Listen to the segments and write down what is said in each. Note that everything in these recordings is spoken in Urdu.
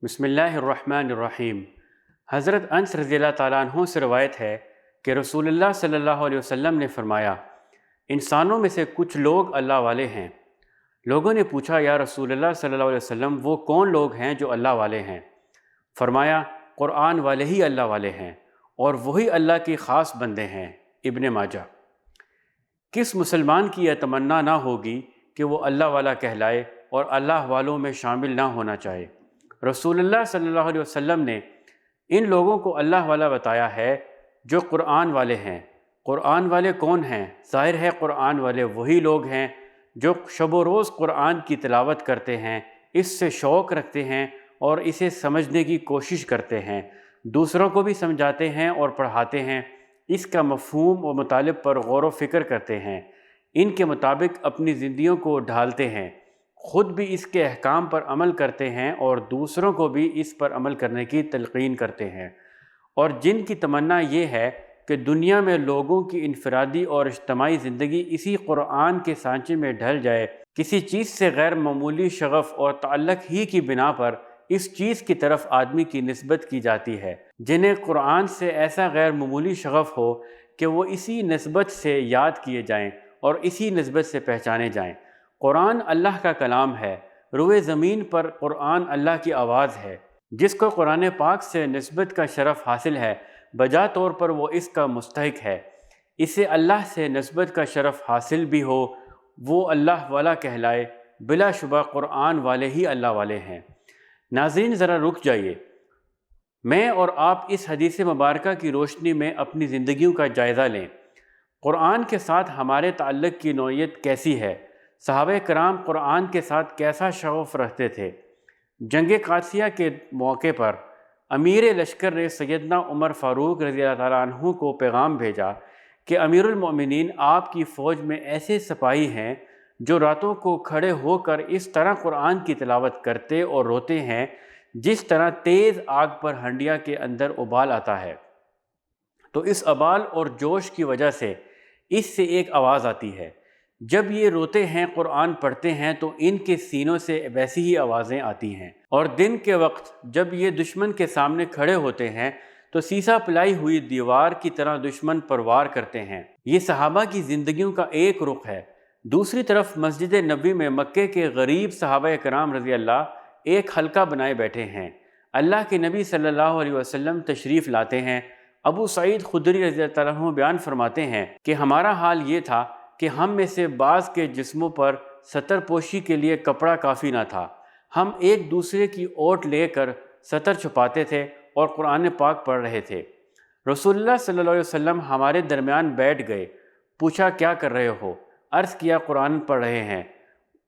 بسم اللہ الرحمن الرحیم۔ حضرت انس رضی اللہ تعالیٰ عنہ سے روایت ہے کہ رسول اللہ صلی اللہ علیہ وسلم نے فرمایا، انسانوں میں سے کچھ لوگ اللہ والے ہیں۔ لوگوں نے پوچھا، یا رسول اللہ صلی اللہ علیہ وسلم وہ کون لوگ ہیں جو اللہ والے ہیں؟ فرمایا، قرآن والے ہی اللہ والے ہیں، اور وہی اللہ کے خاص بندے ہیں۔ ابن ماجہ۔ کس مسلمان کی یہ تمنا نہ ہوگی کہ وہ اللہ والا کہلائے اور اللہ والوں میں شامل نہ ہونا چاہے؟ رسول اللہ صلی اللہ علیہ وسلم نے ان لوگوں کو اللہ والا بتایا ہے جو قرآن والے ہیں۔ قرآن والے کون ہیں؟ ظاہر ہے قرآن والے وہی لوگ ہیں جو شب و روز قرآن کی تلاوت کرتے ہیں، اس سے شوق رکھتے ہیں اور اسے سمجھنے کی کوشش کرتے ہیں، دوسروں کو بھی سمجھاتے ہیں اور پڑھاتے ہیں، اس کا مفہوم و مطالب پر غور و فکر کرتے ہیں، ان کے مطابق اپنی زندگیوں کو ڈھالتے ہیں، خود بھی اس کے احکام پر عمل کرتے ہیں اور دوسروں کو بھی اس پر عمل کرنے کی تلقین کرتے ہیں، اور جن کی تمنا یہ ہے کہ دنیا میں لوگوں کی انفرادی اور اجتماعی زندگی اسی قرآن کے سانچے میں ڈھل جائے، کسی چیز سے غیر معمولی شغف اور تعلق ہی کی بنا پر اس چیز کی طرف آدمی کی نسبت کی جاتی ہے، جنہیں قرآن سے ایسا غیر معمولی شغف ہو کہ وہ اسی نسبت سے یاد کیے جائیں اور اسی نسبت سے پہچانے جائیں۔ قرآن اللہ کا کلام ہے، روئے زمین پر قرآن اللہ کی آواز ہے۔ جس کو قرآن پاک سے نسبت کا شرف حاصل ہے، بجا طور پر وہ اس کا مستحق ہے۔ اسے اللہ سے نسبت کا شرف حاصل بھی ہو، وہ اللہ والا کہلائے، بلا شبہ قرآن والے ہی اللہ والے ہیں۔ ناظرین، ذرا رک جائیے، میں اور آپ اس حدیث مبارکہ کی روشنی میں اپنی زندگیوں کا جائزہ لیں۔ قرآن کے ساتھ ہمارے تعلق کی نوعیت کیسی ہے؟ صحابہ کرام قرآن کے ساتھ کیسا شغف رکھتے تھے؟ جنگ قادسیہ کے موقع پر امیر لشکر نے سیدنا عمر فاروق رضی اللہ تعالیٰ عنہ کو پیغام بھیجا کہ امیر المؤمنین، آپ کی فوج میں ایسے سپاہی ہیں جو راتوں کو کھڑے ہو کر اس طرح قرآن کی تلاوت کرتے اور روتے ہیں جس طرح تیز آگ پر ہنڈیا کے اندر ابال آتا ہے۔ تو اس ابال اور جوش کی وجہ سے اس سے ایک آواز آتی ہے۔ جب یہ روتے ہیں، قرآن پڑھتے ہیں، تو ان کے سینوں سے ویسی ہی آوازیں آتی ہیں، اور دن کے وقت جب یہ دشمن کے سامنے کھڑے ہوتے ہیں تو سیسا پلائی ہوئی دیوار کی طرح دشمن پر وار کرتے ہیں۔ یہ صحابہ کی زندگیوں کا ایک رخ ہے۔ دوسری طرف مسجد نبوی میں مکے کے غریب صحابہ کرام رضی اللہ ایک حلقہ بنائے بیٹھے ہیں۔ اللہ کے نبی صلی اللہ علیہ وسلم تشریف لاتے ہیں۔ ابو سعید خدری رضی اللہ عنہ بیان فرماتے ہیں کہ ہمارا حال یہ تھا کہ ہم میں سے بعض کے جسموں پر ستر پوشی کے لیے کپڑا کافی نہ تھا، ہم ایک دوسرے کی اوٹ لے کر ستر چھپاتے تھے اور قرآن پاک پڑھ رہے تھے۔ رسول اللہ صلی اللہ علیہ وسلم ہمارے درمیان بیٹھ گئے، پوچھا، کیا کر رہے ہو؟ عرض کیا، قرآن پڑھ رہے ہیں،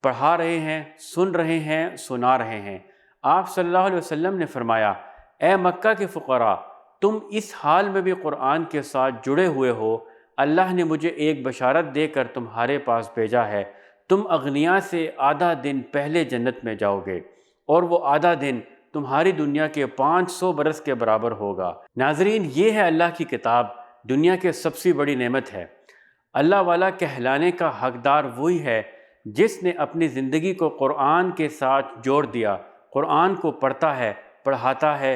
پڑھا رہے ہیں، سن رہے ہیں، سنا رہے ہیں۔ آپ صلی اللہ علیہ وسلم نے فرمایا، اے مکہ کے فقراء، تم اس حال میں بھی قرآن کے ساتھ جڑے ہوئے ہو۔ اللہ نے مجھے ایک بشارت دے کر تمہارے پاس بھیجا ہے، تم اغنیاء سے آدھا دن پہلے جنت میں جاؤ گے، اور وہ آدھا دن تمہاری دنیا کے 500 برس کے برابر ہوگا۔ ناظرین، یہ ہے اللہ کی کتاب، دنیا کے سب سے بڑی نعمت ہے۔ اللہ والا کہلانے کا حقدار وہی ہے جس نے اپنی زندگی کو قرآن کے ساتھ جوڑ دیا، قرآن کو پڑھتا ہے، پڑھاتا ہے،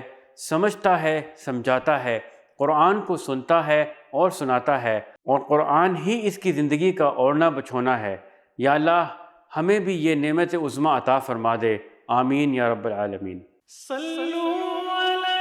سمجھتا ہے، سمجھاتا ہے، قرآن کو سنتا ہے اور سناتا ہے، اور قرآن ہی اس کی زندگی کا اوڑھنا بچھونا ہے۔ یا اللہ، ہمیں بھی یہ نعمت عظمیٰ عطا فرما دے، آمین یا رب العالمین۔ صلو علی